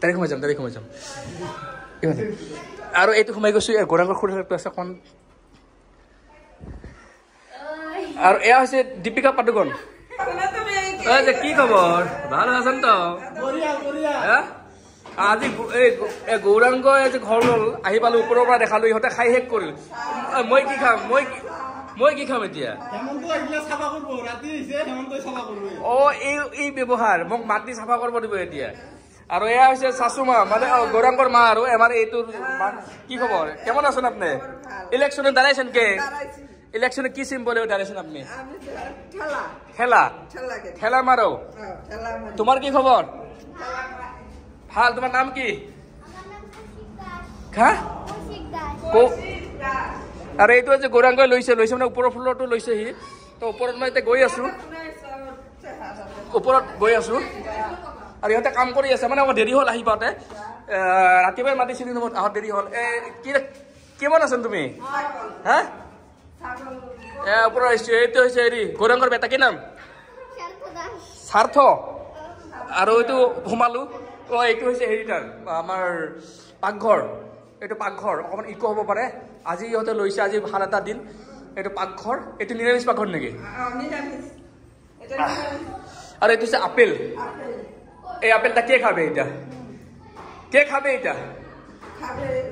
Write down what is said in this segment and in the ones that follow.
তাৰিখ সোমাই যাম আৰু এইটো সোমাই গৈছোঁ গৌৰাংগৰ খুৰীটো আছে অকণ আৰু এয়া হৈছে দীপিকা পাডুকন কি খবৰ ভাল আছেন তো আজি এই গৌৰাংগ যে ঘৰ গ'ল আহি পালো ওপৰৰ পৰা দেখালো ইহঁতে খাই শেষ কৰিল মই কি খাম মই কি খাম এতিয়া এই ব্যৱহাৰ মোক মাটি চাফা কৰিব দিব এতিয়া আৰু এয়া হৈছে শাশুমা মানে গৌৰাংগৰ মা আৰু আমাৰ এইটোৰ কি খবৰ কেমন আছেন আপনি ইলেকশনে দাঁড়াইছেন কে ইলেকশনে কি সিম্বলে দাঁড়াইছেন আপনি ঠেলা মারো তোমার কি খবর ভাল তোমার নাম কি আৰু এইটো যে গৌৰাংগই লৈছে মানে ওপৰৰ ফ্লৰটো লৈছে সি তো ওপৰত মই এতিয়া গৈ আছো আৰু ইহঁতে কাম কৰি আছে মানে দেৰি হ'ল আহি পাওঁতে ৰাতিপুৱাই মাতিছিলি মোৰ আহত দেৰি হ'ল কিমান আছেন তুমি হা ওপৰৰ এইটো হৈছে হেৰি গৌৰাংগৰ বেটা কি নাম সাৰ্থ আৰু এইটো সোমালো এইটো হৈছে হেৰি তাৰ আমাৰ পাকঘৰ এইটো পাকঘৰ অকণমান ইক হ'ব পাৰে আজি ইহঁতে লৈছে আজি ভাল এটা দিন এইটো পাকঘৰ এইটো নিৰামিষ পাকঘৰ নেকি আৰু এইটো হৈছে আপেল এই আপেলটা কে খাবে এটা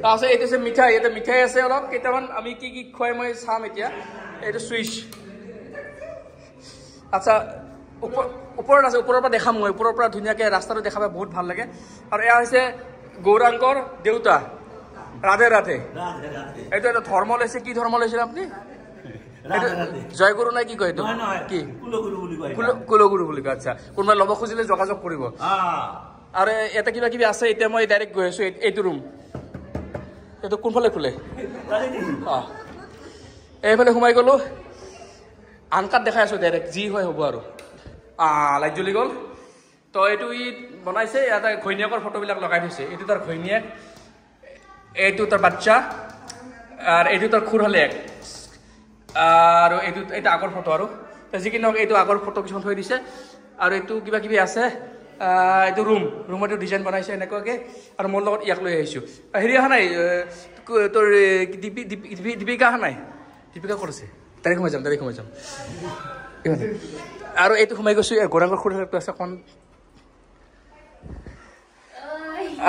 তাৰপিছত এইটো হৈছে মিঠাই ইয়াতে মিঠাই আছে অলপ কেইটামান আমি কি খুৱাই মই চাম এতিয়া এইটো চুইচ আচ্ছা ওপৰত আছে ওপৰৰ পৰা দেখাম মই ওপৰৰ পৰা ধুনীয়াকৈ ৰাস্তাটো দেখাব বহুত ভাল লাগে আৰু এয়া হৈছে গৌৰাংগৰ দেউতা ৰাধে এইটো এটা ধৰ্ম লৈছে কি ধৰ্ম লৈছিল আপুনি জয়গুৰু নাই কি কয় এইটো কি কুলগুৰু বুলি কয় আচ্ছা কোনোবাই ল'ব খুজিলে যোগাযোগ কৰিব আৰু এটা কিবা কিবি আছে এতিয়া মই ডাইৰেক্ট গৈ আছো এইটো ৰুম এইটো কোনফালে খোলে এইফালে সোমাই গ'লো আনকাত দেখাই আছো ডাইৰেক্ট যি হয় হ'ব আৰু লাইট জ্বলি গ'ল তো এইটো ই বনাইছে ইয়াতে ঘৈণীয়েকৰ ফটোবিলাক লগাই থৈছে এইটো তাৰ ঘৈণীয়েক এইটো তাৰ বাচ্চা আৰু এইটো তাৰ খুড়ালেক আৰু এইটো আগৰ ফটো আৰু যিকি নহওক এইটো আগৰ ফটো কিছুমান থৈ দিছে আৰু এইটো কিবা কিবি আছে এইটো ৰুমত ডিজাইন বনাইছে এনেকুৱাকৈ আৰু মোৰ লগত ইয়াক লৈ আহিছোঁ হেৰি অহা নাই তোৰ দীপিকা অহা নাই দীপিকা ক'ত আছে তাৰিখ সোমাই যাম আৰু এইটো সোমাই গৈছোঁ গৌৰাংগৰ খুৰীটো আছে অকণ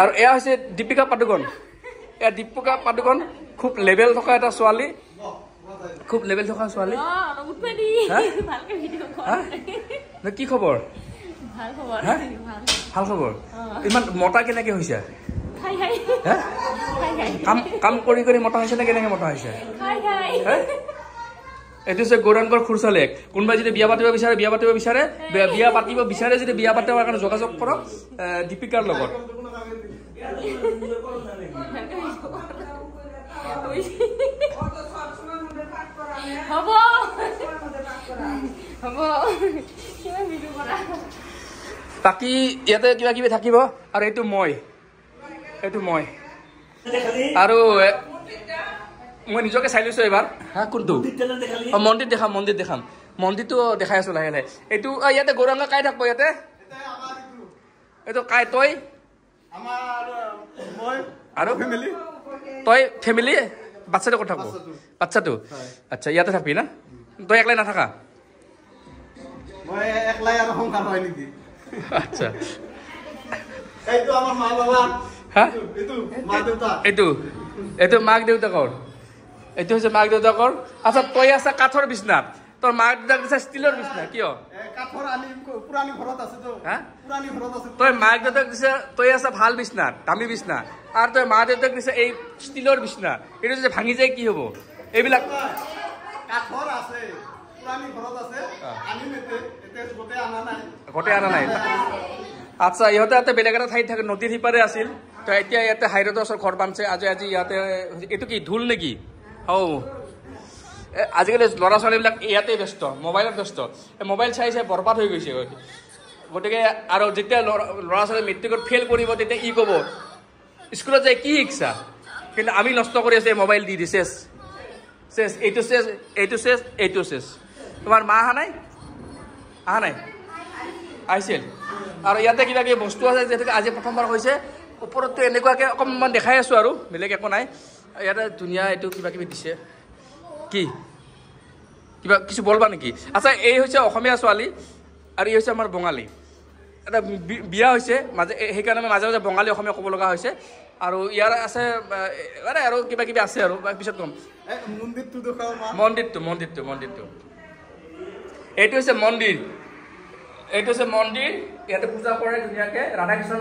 আৰু এয়া হৈছে দীপিকা পাডুকন খুব লেভেল থকা এটা ছোৱালী কি খবৰ ভাল খবৰ ইমান মতা কেনেকে হৈছে কাম কৰি মতা হৈছে নে কেনেকে মতা হৈছে এইটো হৈছে গৌৰাংগৰ খুৰচালেক কোনোবাই যদি বিয়া পাতিব বিচাৰে বিয়া যদি বিয়া পাতিবৰ কাৰণে যোগাযোগ কৰক দীপিকাৰ লগত বাকী ইয়াতে কিবা কিবি থাকিব আৰু এইটো মই আৰু মই নিজকে চাই লৈছো এবাৰ কোনটো মন্দিৰ দেখাম মন্দিৰটো দেখাই আছো লাহে লাহে এইটো ইয়াতে গৌৰাংগ কাই থাকব ইয়াতে এইটো কাই তই আৰু তই ফেমিলি বাচ্চাটো ক'ত থাকব বাচ্চাটো আচ্ছা ইয়াতে থাকবি না তই একলাই নাথাকা আচ্ছা এইটো মাক দেউতাকৰ এইটো হৈছে মাক দেউতাকৰ আচ্ছা তই আছা কাঠৰ বিছনাত তোৰ মাক দেউতাক দিছে ষ্টিলৰ বিছনা কিয় তই মাক দেউতাক দিছে তই আছা ভাল বিছনাত দামী বিছনা আৰু তই মা দেউতাক দিছে এই ষ্টিলৰ বিছনা এইটো যদি ভাঙি যায় কি হ'ব এইবিলাক গোটেই অনা নাই আচ্ছা ইহঁতে ইয়াতে বেলেগ এটা ঠাইত থাকে নদীৰ সিপাৰে আছিল তো এতিয়া ইয়াতে হাইৰোডৰ ওচৰত ঘৰ বান্ধছে আজি ইয়াতে এইটো কি ঢোল নেকি আজিকালি ল'ৰা ছোৱালীবিলাক ইয়াতে ব্যস্ত মোবাইলত ব্যস্ত মোবাইল চাই বৰবাদ হৈ গৈছে গতিকে আৰু যেতিয়া ল'ৰা ছোৱালী মেট্ৰিকত ফেইল কৰিব তেতিয়া ই ক'ব স্কুলত যাই কি শিকছা কিন্তু আমি নষ্ট কৰি আছো মোবাইল দি চেছ এইটো চেছ তোমাৰ মা অহা নাই আহিছিল আৰু ইয়াতে কিবা কিবি বস্তু আছে যিহেতুকে আজি প্ৰথমবাৰ হৈছে ওপৰততো এনেকুৱাকৈ অকণমান দেখাই আছোঁ আৰু বেলেগ একো নাই ইয়াতে ধুনীয়া এইটো কিবা কিবি দিছে কি কিবা কিছু বলবা নেকি আচ্ছা এই হৈছে অসমীয়া ছোৱালী আৰু এই হৈছে আমাৰ বঙালী এটা বিয়া হৈছে মাজে সেইকাৰণে মাজে মাজে বঙালী অসমীয়া ক'ব লগা হৈছে আৰু ইয়াৰ আছে মানে আৰু কিবা কিবি আছে আৰু পিছত ক'ম মন্দিৰটো এইটো হৈছে মন্দিৰ ইয়াতে পূজা কৰে ধুনীয়াকৈ ৰাধা কৃষ্ণ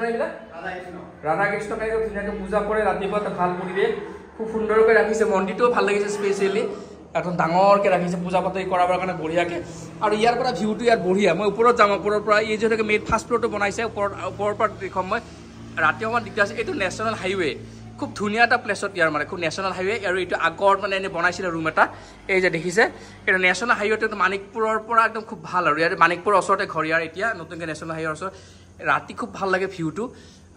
ধুনীয়াকৈ পূজা কৰে ৰাতিপুৱা এটা ভাল পৰিৱেশ খুব সুন্দৰকৈ ৰাখিছে মন্দিৰটোও ভাল লাগিছে স্পেচিয়েলি এখন ডাঙৰকৈ ৰাখিছে পূজা পাতল কৰাবৰ কাৰণে বঢ়িয়াকৈ আৰু ইয়াৰ পৰা ভিউটো ইয়াত বঢ়িয়া মই ওপৰত যাম ওপৰৰ পৰা এই যিহেতুকে মেইন ফাৰ্ষ্ট ফ্ল'ৰটো বনাইছে ওপৰৰ পৰা দেখুৱাম মই ৰাতি অকণমান দিগদাৰ আছে এইটো নেশ্যনেল হাইৱে খুব ধুনীয়া এটা প্লেচত ইয়াৰ মানে খুব নেশ্যনেল হাইৱে আৰু এইটো আগত মানে এনেই বনাইছিলে ৰুম এটা এই যে দেখিছে এইটো নেশ্যনেল হাইৱেটো মানিকপুৰৰ পৰা একদম খুব ভাল আৰু ইয়াত মানিকপুৰৰ ওচৰতে ঘৰ ইয়াৰ এতিয়া নতুনকৈ নেশ্যনেল হাইৱেৰ ওচৰত ৰাতি খুব ভাল লাগে ভিউটো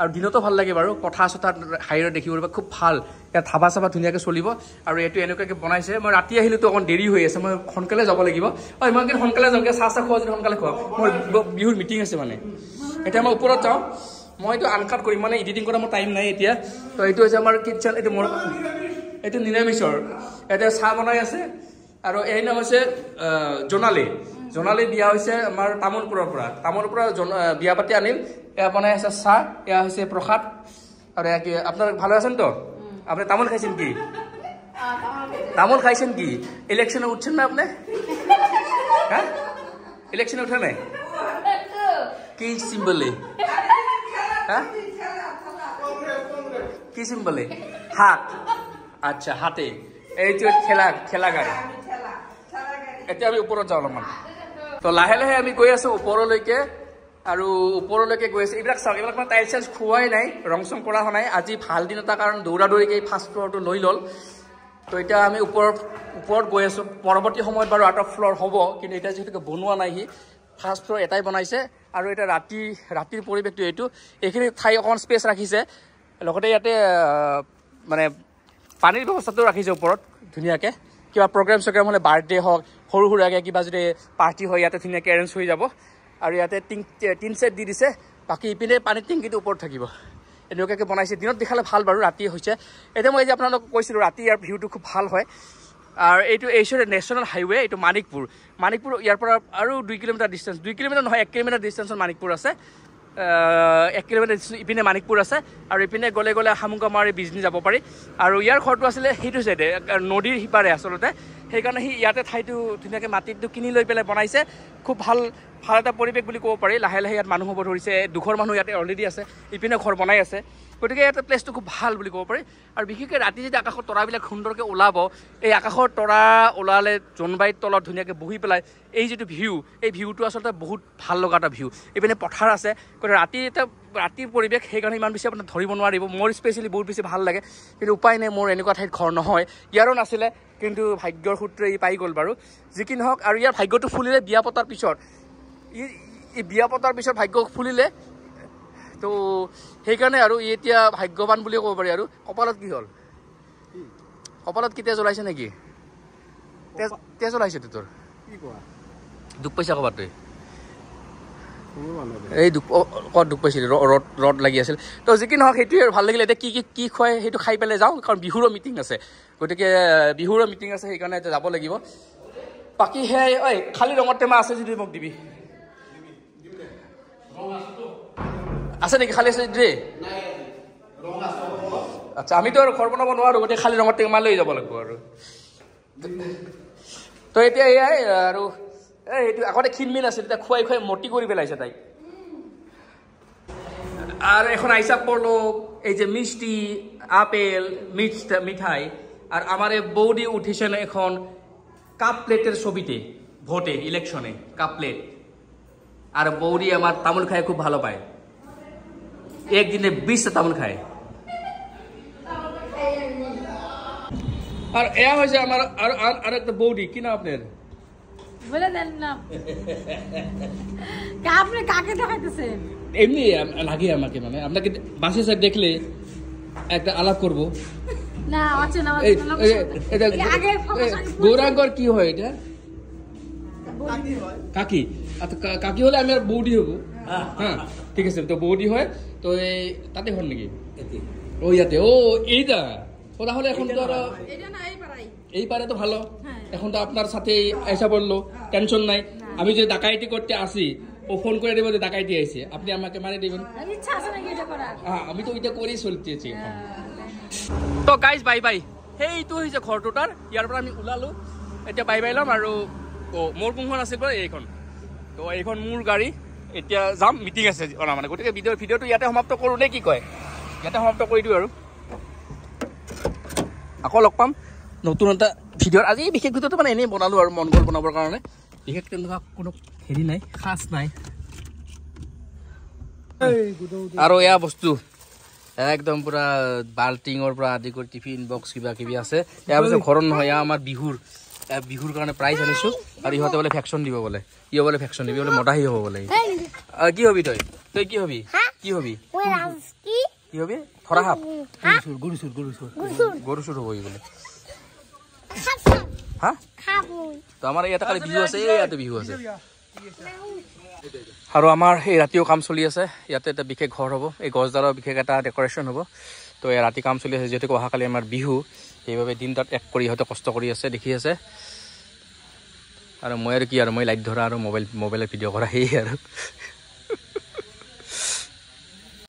আৰু দিনতো ভাল লাগে বাৰু পথাৰ চথাৰ হাইৱে দেখিব খুব ভাল ইয়াত ধাবা চাবা ধুনীয়াকৈ চলিব আৰু এইটো এনেকুৱাকৈ বনাইছে মই ৰাতি আহিলেতো অকণ দেৰি হৈ আছে মই সোনকালে যাব লাগিব মই কিন্তু সোনকালে যাম চাহ খোৱা যদি সোনকালে খোৱা মোৰ বিহুৰ মিটিং আছে মানে এতিয়া মই ওপৰত যাওঁ মই এইটো আনকাট কৰিম মানে এডিটিং কৰা মোৰ টাইম নাই এতিয়া তো এইটো হৈছে আমাৰ কিটচেন এইটো নিৰামিষৰ ইয়াতে চাহ বনাই আছে আৰু এই নাম হৈছে জোনালী বিয়া হৈছে আমাৰ তামোলপুৰৰ পৰা বিয়া পাতি আনিল এয়া বনাই আছে চাহ এয়া হৈছে প্ৰসাদ আৰু এয়া কি আপোনাৰ ভালো আছেন তো আপনি তামোল খাইছেন কি ইলেকশনে উঠছেন না আপনি হ্যাঁ ইলেকশনে উঠা নাই কি সিম্বলে হ্যাঁ কি সিম্বলে হাত আচ্ছা হাতে এইটো ঠেলা গাড়ী এতিয়া আমি ওপৰত যাওঁ অলপমান তো লাহে লাহে আমি গৈ আছো ওপৰলৈকে আৰু ওপৰলৈকে গৈ আছো এইবিলাক চাওক এইবিলাক মানে টাইল চাইল খোৱাই নাই ৰং চং কৰা হোৱা নাই আজি ভাল দিন এটা কাৰণ দৌৰাদৌৰিকৈ এই ফাৰ্ষ্ট ফ্ল'ৰটো লৈ ল'ল তো এতিয়া আমি ওপৰত গৈ আছো পৰৱৰ্তী সময়ত বাৰু আউট অফ ফ্ল'ৰ হ'ব কিন্তু এতিয়া যিহেতুকে বনোৱা নাই সি ফাৰ্ষ্ট ফ্ল'ৰ এটাই বনাইছে আৰু এতিয়া ৰাতিৰ পৰিৱেশটো এইখিনি ঠাই অকণমান স্পেচ ৰাখিছে লগতে ইয়াতে মানে পানীৰ ব্যৱস্থাটো ৰাখিছে ওপৰত ধুনীয়াকৈ কিবা প্ৰগ্ৰেম চগ্ৰেম হ'লে বাৰ্থডে হওক সৰু সুৰাকৈ কিবা যদি পাৰ্টি হয় ইয়াতে ধুনীয়াকৈ এৰেঞ্জ হৈ যাব আৰু ইয়াতে টিন ছেট দি দিছে বাকী ইপিনে পানীৰ টেংকিটো ওপৰত থাকিব এনেকুৱাকৈ বনাইছে দিনত দেখালে ভাল বাৰু ৰাতি হৈছে এতিয়া মই যে আপোনালোকক কৈছিলোঁ ৰাতি ইয়াৰ ভিউটো খুব ভাল হয় আৰু এইটো নেশ্যনেল হাইৱে এইটো মানিকপুৰ ইয়াৰ পৰা আৰু 2 কিলোমিটাৰ ডিষ্টেঞ্চ 2 কিলোমিটাৰ নহয় 1 কিলোমিটাৰ ডিষ্টেঞ্চত মানিকপুৰ আছে 1 কিলোমিটাৰ ইপিনে মানিকপুৰ আছে আৰু ইপিনে গ'লে হামুংগামাৰী বিজনী যাব পাৰি আৰু ইয়াৰ ঘৰটো আছিলে সেইটো চাইডে নদীৰ সিপাৰে আচলতে সেইকাৰণে সি ইয়াতে ঠাইটো ধুনীয়াকৈ মাটিটো কিনি লৈ পেলাই বনাইছে খুব ভাল এটা পৰিৱেশ বুলি ক'ব পাৰি লাহে লাহে ইয়াত মানুহ হ'ব ধৰিছে দুঘৰ মানুহ ইয়াতে অলৰেডি আছে ইপিনে ঘৰ বনাই আছে গতিকে ইয়াতে প্লেচটো খুব ভাল বুলি ক'ব পাৰি আৰু বিশেষকৈ ৰাতি যদি আকাশৰ তৰাবিলাক সুন্দৰকৈ ওলাব এই আকাশৰ তৰা ওলালে জোনবাইৰ তলত ধুনীয়াকৈ বহি পেলাই এই যিটো এই ভিউটো আচলতে বহুত ভাল লগা এটা ভিউ ইপিনে পথাৰ আছে গতিকে ৰাতিৰ পৰিৱেশ সেইকাৰণে ইমান বেছি আপোনাৰ ধৰিব নোৱাৰিব মোৰ স্পেচিয়েলি বহুত বেছি ভাল লাগে কিন্তু উপায় নাই মোৰ এনেকুৱা ঠাইত ঘৰ নহয় ইয়াৰো নাছিলে কিন্তু ভাগ্যৰ সূত্ৰে ই পাই গ'ল বাৰু যি কি নহওক আৰু ইয়াৰ ভাগ্যটো ফুলিলে বিয়া পতাৰ পিছত ভাগ্য ফুলিলে তো সেইকাৰণে আৰু ই এতিয়া ভাগ্যৱান বুলিয়ে ক'ব পাৰি আৰু কপালত কি হ'ল কপালত কি তেজ ওলাইছে নেকি তেজ ওলাইছে তোৰ দুখ পাইছা ক'বাত তই এই ক'ত দুখ পাইছিল ৰদ লাগি আছিল তো যি কি নহওক সেইটোৱে ভাল লাগিলে এতিয়া কি খুৱাই সেইটো খাই পেলাই যাওঁ কাৰণ বিহুৰো মিটিং আছে গতিকে সেইকাৰণে এতিয়া যাব লাগিব বাকী সেই খালী ৰঙৰ টেমা আছে যদি মোক দিবি আছে নেকি খালী আছে দেই আচ্ছা আমিতো আৰু ঘৰ বনাব নোৱাৰো গতিকে খালী ৰঙৰ টেমা লৈ যাব লাগিব আৰু তো এতিয়া এয়াই আৰু এইটো আগতে ক্ষীণমিন আছিল এতিয়া খুৱাই মটি কৰি পেলাইছে তাইক আর এখন আইসা পড়লো এই যে মিষ্টি আপেল মিঠাই আর আমার বৌদি উঠেছেন এখন কাপ প্লেটের ছবিতে ভোটে ইলেকশনে কাপ প্লেট আর বৌদি আমার তামুল খায় খুব ভালো পায় একদিনে 20টা তামুল খায় আর এয়া হয়েছে আমার আর একটা বৌদি কি না আপনার বলে দেন না আপনি কাকে দেখাইতেছেন এমনি লাগে আমাকে মানে আপনাকে বাসে স্যার দেখলে একটা আলাপ করব না আছে না এটা আগে গৌরাঙ্গর কি হয় এটা কাকি হয় কাকি আচ্ছা কাকি হলে আমি আর বৌদি হব হ্যাঁ ঠিক আছে তো বৌদি হয় তো এই তাতে হল নাকি ও ইয়াতে ও এইটা ও তাহলে এখন তো আর এটা না এই পারাই এই পারে তো ভালো হ্যাঁ। এখন তো আপনার সাথে এসে পড়লো টেনশন নাই আমি যে ডাকাইতি করতে আসি ও ফোন করে দেবো যে ডাকাইতি আইছে আপনি আমাকে মারি দেবেন ইচ্ছা আছে নাকি এটা করার হ্যাঁ আমি তো ওইটা করেই চলতেছি এখন তো গাইজ বাই বাই সেইটো হৈছে ঘৰটোৰ ইয়াৰ পৰা আমি ওলালো এতিয়া বাই বাই ল'ম আৰু মোৰ কোনখন আছিল বাৰু এইখন তো এইখন মোৰ গাড়ী এতিয়া যাম মিটিং আছে মানে গতিকে ভিডিঅ'টো ইয়াতে সমাপ্ত কৰোঁ নে কি কয় ইয়াতে সমাপ্ত কৰি দিওঁ আৰু আকৌ লগ পাম নতুন এটা ভিডিঅ'ত আজি বিশেষ ভিডিঅ'টো মানে এনেই বনালোঁ আৰু মন গ'ল বনাবৰ কাৰণে বিশেষ তেনেকুৱা কোনো হেৰি নাই খাচ নাই আৰু এয়া বস্তু একদম পুৰা বাল্টিঙৰ পৰা আদি কৰি টিফিন বক্স কিবা কিবি আছে ইয়াৰ পিছত ঘৰত নহয় এয়া আমাৰ বিহুৰ কাৰণে প্ৰাইজ আনিছোঁ আৰু ইহঁতে বোলে ভেকচিন দিব বোলে ইও বোলে ভেকচিন দিবি বোলে মদাহী হ'ব বোলে কি হবি তই কি হবি কি হবি ধৰা সাপ গৰু চুৰ হ'ব বোলে হা তো আমাৰ ইয়াতে কালি বিহু আছে ইয়াতে বিহু আছে আৰু আমাৰ এই ৰাতিও কাম চলি আছে ইয়াতে এটা বিশেষ ঘৰ হ'ব এই গছডালৰ বিশেষ এটা ডেকৰেশ্যন হ'ব তো এই ৰাতি কাম চলি আছে যিহেতুকে অহাকালি আমাৰ বিহু সেইবাবে দিন তাত এক কৰি ইহঁতে কষ্ট কৰি আছে দেখি আছে আৰু মই আৰু কি আৰু মই লাইট ধৰা আৰু মোবাইলত ভিডিঅ' কৰা সেয়ে আৰু